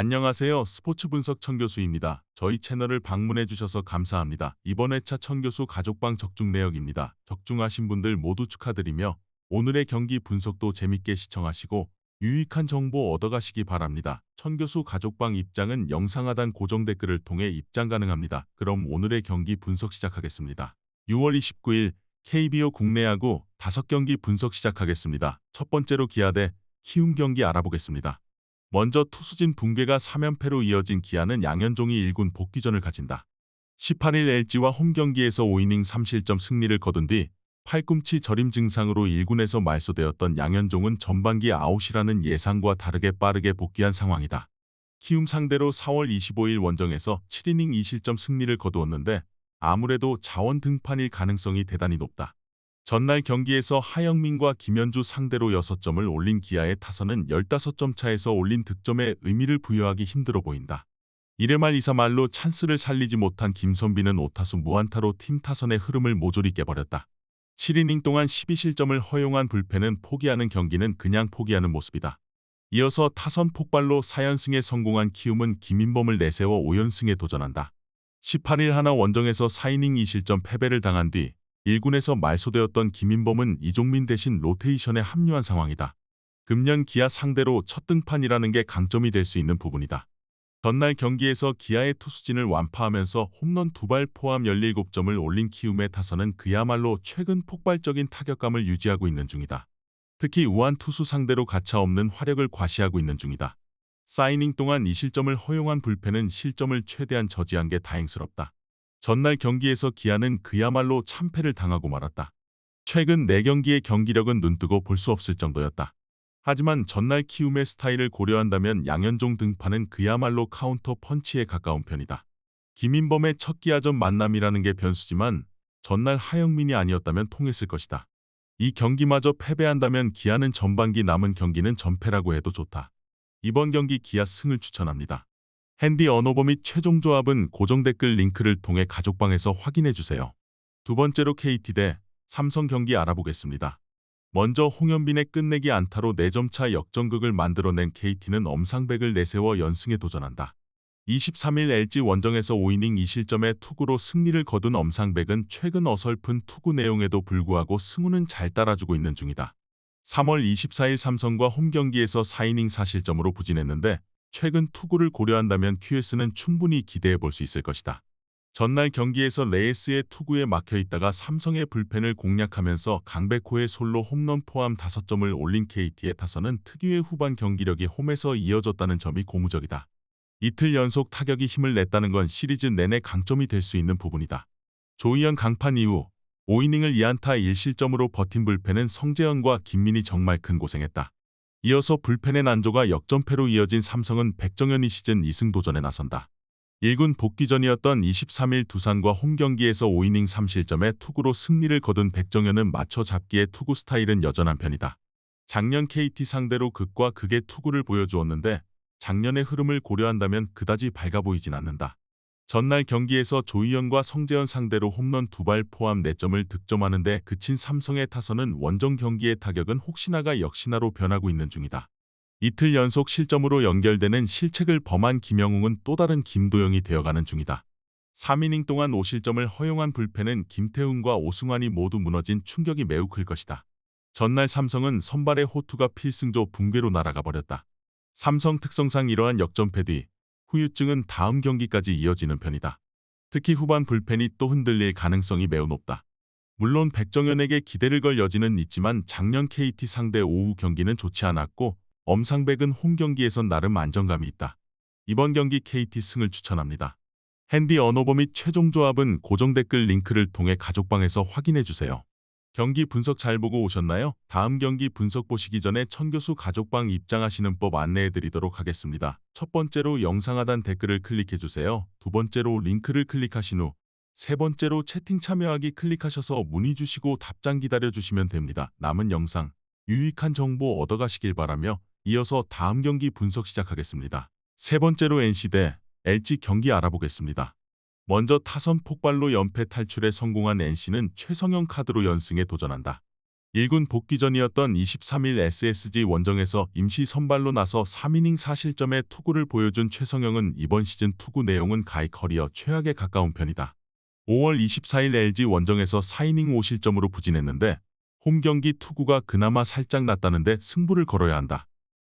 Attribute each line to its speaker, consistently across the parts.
Speaker 1: 안녕하세요. 스포츠 분석 천교수입니다. 저희 채널을 방문해 주셔서 감사합니다. 이번 회차 천교수 가족방 적중 내역입니다. 적중하신 분들 모두 축하드리며 오늘의 경기 분석도 재밌게 시청하시고 유익한 정보 얻어가시기 바랍니다. 천교수 가족방 입장은 영상 하단 고정 댓글을 통해 입장 가능합니다. 그럼 오늘의 경기 분석 시작하겠습니다. 6월 29일 KBO 국내 야구 5경기 분석 시작하겠습니다. 첫 번째로 기아 대 키움 경기 알아보겠습니다. 먼저 투수진 붕괴가 3연패로 이어진 기아는 양현종이 1군 복귀전을 가진다. 18일 LG와 홈경기에서 5이닝 3실점 승리를 거둔 뒤 팔꿈치 저림 증상으로 1군에서 말소되었던 양현종은 전반기 아웃이라는 예상과 다르게 빠르게 복귀한 상황이다. 키움 상대로 4월 25일 원정에서 7이닝 2실점 승리를 거두었는데 아무래도 자원 등판일 가능성이 대단히 높다. 전날 경기에서 하영민과 김현주 상대로 6점을 올린 기아의 타선은 15점 차에서 올린 득점에 의미를 부여하기 힘들어 보인다. 1회 말 2사 말로 찬스를 살리지 못한 김선비는 5타수 무안타로 팀 타선의 흐름을 모조리 깨버렸다. 7이닝 동안 12실점을 허용한 불펜은 포기하는 경기는 그냥 포기하는 모습이다. 이어서 타선 폭발로 4연승에 성공한 키움은 김인범을 내세워 5연승에 도전한다. 18일 하나 원정에서 4이닝 2실점 패배를 당한 뒤 1군에서 말소되었던 김인범은 이종민 대신 로테이션에 합류한 상황이다. 금년 기아 상대로 첫 등판이라는 게 강점이 될 수 있는 부분이다. 전날 경기에서 기아의 투수진을 완파하면서 홈런 2발 포함 17점을 올린 키움의 타선은 그야말로 최근 폭발적인 타격감을 유지하고 있는 중이다. 특히 우한 투수 상대로 가차없는 화력을 과시하고 있는 중이다. 4이닝 동안 2실점을 허용한 불펜은 실점을 최대한 저지한 게 다행스럽다. 전날 경기에서 기아는 그야말로 참패를 당하고 말았다. 최근 4경기의 경기력은 눈뜨고 볼 수 없을 정도였다. 하지만 전날 키움의 스타일을 고려한다면 양현종 등판은 그야말로 카운터 펀치에 가까운 편이다. 김인범의 첫 기아전 만남이라는 게 변수지만 전날 하영민이 아니었다면 통했을 것이다. 이 경기마저 패배한다면 기아는 전반기 남은 경기는 전패라고 해도 좋다. 이번 경기 기아 승을 추천합니다. 핸디 언어버 및 최종 조합은 고정 댓글 링크를 통해 가족방에서 확인해주세요. 두 번째로 KT 대 삼성 경기 알아보겠습니다. 먼저 홍현빈의 끝내기 안타로 4점 차 역전극을 만들어낸 KT는 엄상백을 내세워 연승에 도전한다. 23일 LG 원정에서 5이닝 2실점의 투구로 승리를 거둔 엄상백은 최근 어설픈 투구 내용에도 불구하고 승우는 잘 따라주고 있는 중이다. 3월 24일 삼성과 홈경기에서 4이닝 4실점으로 부진했는데 최근 투구를 고려한다면 QS는 충분히 기대해 볼 수 있을 것이다. 전날 경기에서 레이스의 투구에 막혀있다가 삼성의 불펜을 공략하면서 강백호의 솔로 홈런 포함 5점을 올린 KT의 타선은 특유의 후반 경기력이 홈에서 이어졌다는 점이 고무적이다. 이틀 연속 타격이 힘을 냈다는 건 시리즈 내내 강점이 될 수 있는 부분이다. 조희연 강판 이후 5이닝을 2안타 1실점으로 버틴 불펜은 성재현과 김민희 정말 큰 고생했다. 이어서 불펜의 난조가 역전패로 이어진 삼성은 백정현이 시즌 2승 도전에 나선다. 1군 복귀전이었던 23일 두산과 홈경기에서 5이닝 3실점의 투구로 승리를 거둔 백정현은 맞춰 잡기의 투구 스타일은 여전한 편이다. 작년 KT 상대로 극과 극의 투구를 보여주었는데 작년의 흐름을 고려한다면 그다지 밝아 보이진 않는다. 전날 경기에서 조희연과 성재현 상대로 홈런 2발 포함 4점을 득점하는 데 그친 삼성의 타선은 원정 경기의 타격은 혹시나가 역시나로 변하고 있는 중이다. 이틀 연속 실점으로 연결되는 실책을 범한 김영웅은 또 다른 김도영이 되어가는 중이다. 3이닝 동안 5실점을 허용한 불펜은 김태훈과 오승환이 모두 무너진 충격이 매우 클 것이다. 전날 삼성은 선발의 호투가 필승조 붕괴로 날아가 버렸다. 삼성 특성상 이러한 역전패 뒤 후유증은 다음 경기까지 이어지는 편이다. 특히 후반 불펜이 또 흔들릴 가능성이 매우 높다. 물론 백정현에게 기대를 걸 여지는 있지만 작년 KT 상대 오후 경기는 좋지 않았고 엄상백은 홈 경기에선 나름 안정감이 있다. 이번 경기 KT 승을 추천합니다. 핸디 언어버 및 최종 조합은 고정 댓글 링크를 통해 가족방에서 확인해주세요. 경기 분석 잘 보고 오셨나요? 다음 경기 분석 보시기 전에 천교수 가족방 입장하시는 법 안내해드리도록 하겠습니다. 첫 번째로 영상 하단 댓글을 클릭해주세요. 두 번째로 링크를 클릭하신 후 세 번째로 채팅 참여하기 클릭하셔서 문의 주시고 답장 기다려주시면 됩니다. 남은 영상 유익한 정보 얻어가시길 바라며 이어서 다음 경기 분석 시작하겠습니다. 세 번째로 NC 대 LG 경기 알아보겠습니다. 먼저 타선 폭발로 연패 탈출에 성공한 NC는 최성형 카드로 연승에 도전한다. 1군 복귀전이었던 23일 SSG 원정에서 임시 선발로 나서 3이닝 4실점의 투구를 보여준 최성영은 이번 시즌 투구 내용은 가히 커리어 최악에 가까운 편이다. 5월 24일 LG 원정에서 4이닝 5실점으로 부진했는데 홈경기 투구가 그나마 살짝 낫다는데 승부를 걸어야 한다.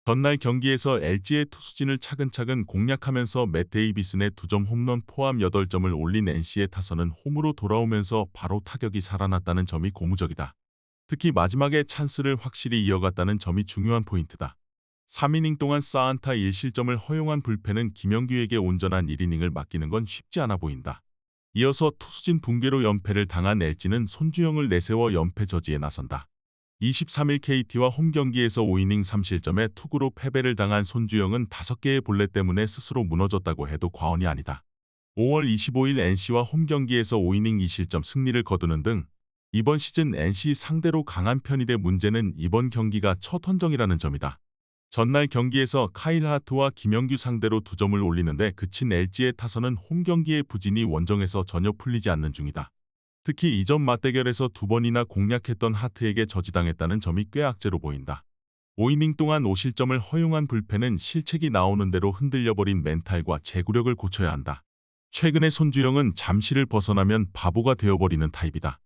Speaker 1: 전날 경기에서 LG의 투수진을 차근차근 공략하면서 맷 데이비슨의 2점 홈런 포함 8점을 올린 NC의 타선은 홈으로 돌아오면서 바로 타격이 살아났다는 점이 고무적이다. 특히 마지막에 찬스를 확실히 이어갔다는 점이 중요한 포인트다. 3이닝 동안 4안타 1실점을 허용한 불펜은 김영규에게 온전한 1이닝을 맡기는 건 쉽지 않아 보인다. 이어서 투수진 붕괴로 연패를 당한 LG는 손주영을 내세워 연패 저지에 나선다. 23일 KT와 홈경기에서 5이닝 3실점의 투구로 패배를 당한 손주영은 5개의 볼넷 때문에 스스로 무너졌다고 해도 과언이 아니다. 5월 25일 NC와 홈경기에서 5이닝 2실점 승리를 거두는 등 이번 시즌 NC 상대로 강한 편이 돼 문제는 이번 경기가 첫 헌정이라는 점이다. 전날 경기에서 카일 하트와 김영규 상대로 2점을 올리는데 그친 LG의 타선은 홈경기의 부진이 원정에서 전혀 풀리지 않는 중이다. 특히 이전 맞대결에서 2번이나 공략했던 하트에게 저지당했다는 점이 꽤 악재로 보인다. 5이닝 동안 5실점을 허용한 불펜은 실책이 나오는 대로 흔들려버린 멘탈과 제구력을 고쳐야 한다. 최근에 손주영은 잠시를 벗어나면 바보가 되어버리는 타입이다.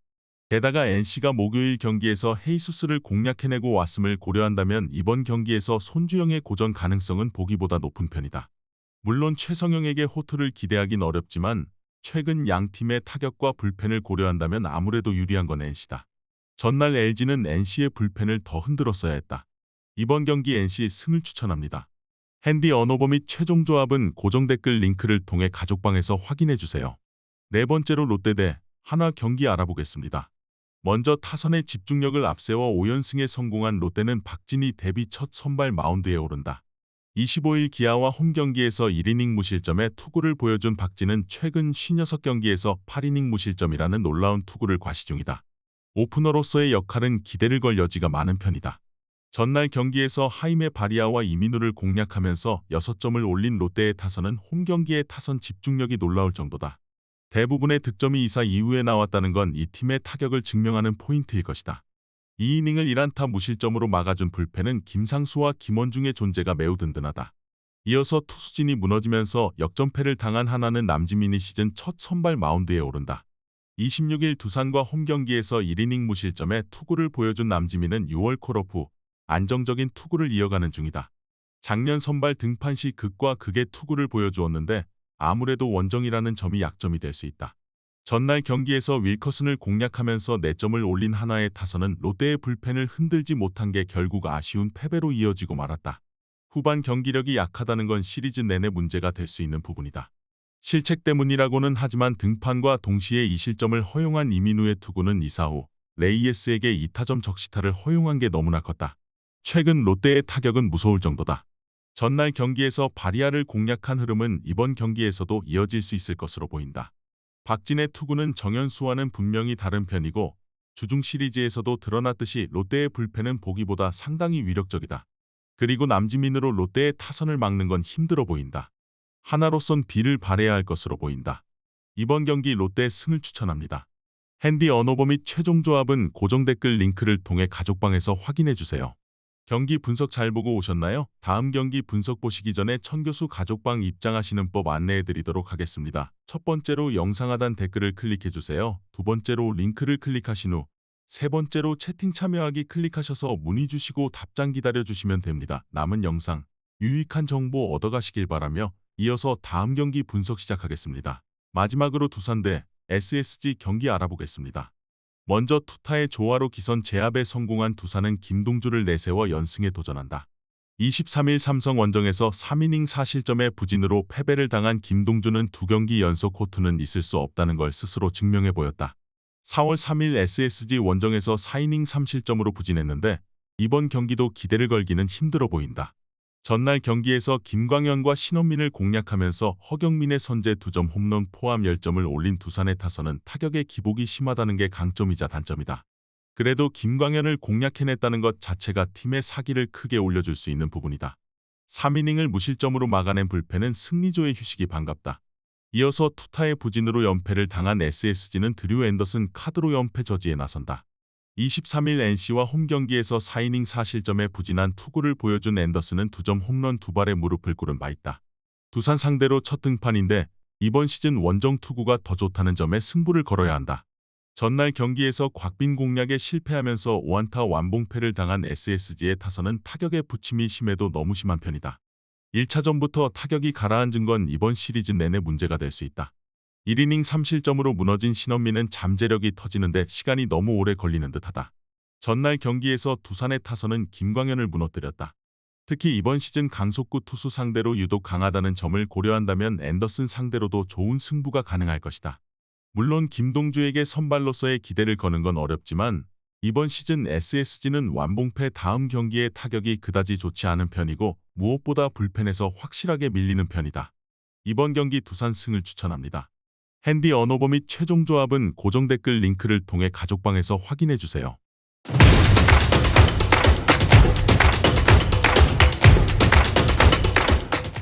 Speaker 1: 게다가 NC가 목요일 경기에서 헤이수스를 공략해내고 왔음을 고려한다면 이번 경기에서 손주영의 고전 가능성은 보기보다 높은 편이다. 물론 최성영에게 호투를 기대하긴 어렵지만 최근 양 팀의 타격과 불펜을 고려한다면 아무래도 유리한 건 NC다. 전날 LG는 NC의 불펜을 더 흔들었어야 했다. 이번 경기 NC 승을 추천합니다. 핸디 언어버 및 최종 조합은 고정 댓글 링크를 통해 가족방에서 확인해주세요. 네 번째로 롯데 대 한화 경기 알아보겠습니다. 먼저 타선의 집중력을 앞세워 5연승에 성공한 롯데는 박진희 데뷔 첫 선발 마운드에 오른다. 25일 기아와 홈경기에서 1이닝 무실점의 투구를 보여준 박진은 최근 56경기에서 8이닝 무실점이라는 놀라운 투구를 과시 중이다. 오프너로서의 역할은 기대를 걸 여지가 많은 편이다. 전날 경기에서 하이메 바리아와 이민우를 공략하면서 6점을 올린 롯데의 타선은 홈경기의 타선 집중력이 놀라울 정도다. 대부분의 득점이 2사 이후에 나왔다는 건 이 팀의 타격을 증명하는 포인트일 것이다. 2이닝을 1안타 무실점으로 막아준 불펜은 김상수와 김원중의 존재가 매우 든든하다. 이어서 투수진이 무너지면서 역전패를 당한 하나는 남지민이 시즌 첫 선발 마운드에 오른다. 26일 두산과 홈경기에서 1이닝 무실점의 투구를 보여준 남지민은 6월 콜업 후 안정적인 투구를 이어가는 중이다. 작년 선발 등판 시 극과 극의 투구를 보여주었는데 아무래도 원정이라는 점이 약점이 될 수 있다. 전날 경기에서 윌커슨을 공략하면서 4점을 올린 한화의 타선은 롯데의 불펜을 흔들지 못한 게 결국 아쉬운 패배로 이어지고 말았다. 후반 경기력이 약하다는 건 시리즈 내내 문제가 될 수 있는 부분이다. 실책 때문이라고는 하지만 등판과 동시에 2실점을 허용한 이민우의 투구는 2사 후 레이에스에게 2타점 적시타를 허용한 게 너무나 컸다. 최근 롯데의 타격은 무서울 정도다. 전날 경기에서 바리아를 공략한 흐름은 이번 경기에서도 이어질 수 있을 것으로 보인다. 박진의 투구는 정현수와는 분명히 다른 편이고 주중 시리즈에서도 드러났듯이 롯데의 불펜은 보기보다 상당히 위력적이다. 그리고 남지민으로 롯데의 타선을 막는 건 힘들어 보인다. 하나로선 비를 발해야 할 것으로 보인다. 이번 경기 롯데 승을 추천합니다. 핸디 언어버 및 최종 조합은 고정 댓글 링크를 통해 가족방에서 확인해주세요. 경기 분석 잘 보고 오셨나요? 다음 경기 분석 보시기 전에 천교수 가족방 입장하시는 법 안내해드리도록 하겠습니다. 첫 번째로 영상 하단 댓글을 클릭해주세요. 두 번째로 링크를 클릭하신 후 세 번째로 채팅 참여하기 클릭하셔서 문의 주시고 답장 기다려주시면 됩니다. 남은 영상 유익한 정보 얻어가시길 바라며 이어서 다음 경기 분석 시작하겠습니다. 마지막으로 두산 대 SSG 경기 알아보겠습니다. 먼저 투타의 조화로 기선 제압에 성공한 두산은 김동주를 내세워 연승에 도전한다. 23일 삼성 원정에서 3이닝 4실점의 부진으로 패배를 당한 김동주는 2경기 연속 호투는 있을 수 없다는 걸 스스로 증명해 보였다. 4월 3일 SSG 원정에서 4이닝 3실점으로 부진했는데 이번 경기도 기대를 걸기는 힘들어 보인다. 전날 경기에서 김광현과 신원민을 공략하면서 허경민의 선제 2점 홈런 포함 10점을 올린 두산의 타선은 타격의 기복이 심하다는 게 강점이자 단점이다. 그래도 김광현을 공략해냈다는 것 자체가 팀의 사기를 크게 올려줄 수 있는 부분이다. 3이닝을 무실점으로 막아낸 불펜은 승리조의 휴식이 반갑다. 이어서 투타의 부진으로 연패를 당한 SSG는 드류 앤더슨 카드로 연패 저지에 나선다. 23일 NC와 홈 경기에서 4이닝 4실점의 부진한 투구를 보여준 앤더슨은 2점 홈런 2발에 무릎을 꿇은 바 있다. 두산 상대로 첫 등판인데 이번 시즌 원정 투구가 더 좋다는 점에 승부를 걸어야 한다. 전날 경기에서 곽빈 공략에 실패하면서 5안타 완봉패를 당한 SSG의 타선은 타격의 부침이 심해도 너무 심한 편이다. 1차전부터 타격이 가라앉은 건 이번 시리즈 내내 문제가 될 수 있다. 1이닝 3실점으로 무너진 신원민은 잠재력이 터지는데 시간이 너무 오래 걸리는 듯하다. 전날 경기에서 두산의 타선은 김광현을 무너뜨렸다. 특히 이번 시즌 강속구 투수 상대로 유독 강하다는 점을 고려한다면 앤더슨 상대로도 좋은 승부가 가능할 것이다. 물론 김동주에게 선발로서의 기대를 거는 건 어렵지만 이번 시즌 SSG는 완봉패 다음 경기의 타격이 그다지 좋지 않은 편이고 무엇보다 불펜에서 확실하게 밀리는 편이다. 이번 경기 두산 승을 추천합니다. 핸디 언어버 및 최종 조합은 고정 댓글 링크를 통해 가족방에서 확인해 주세요.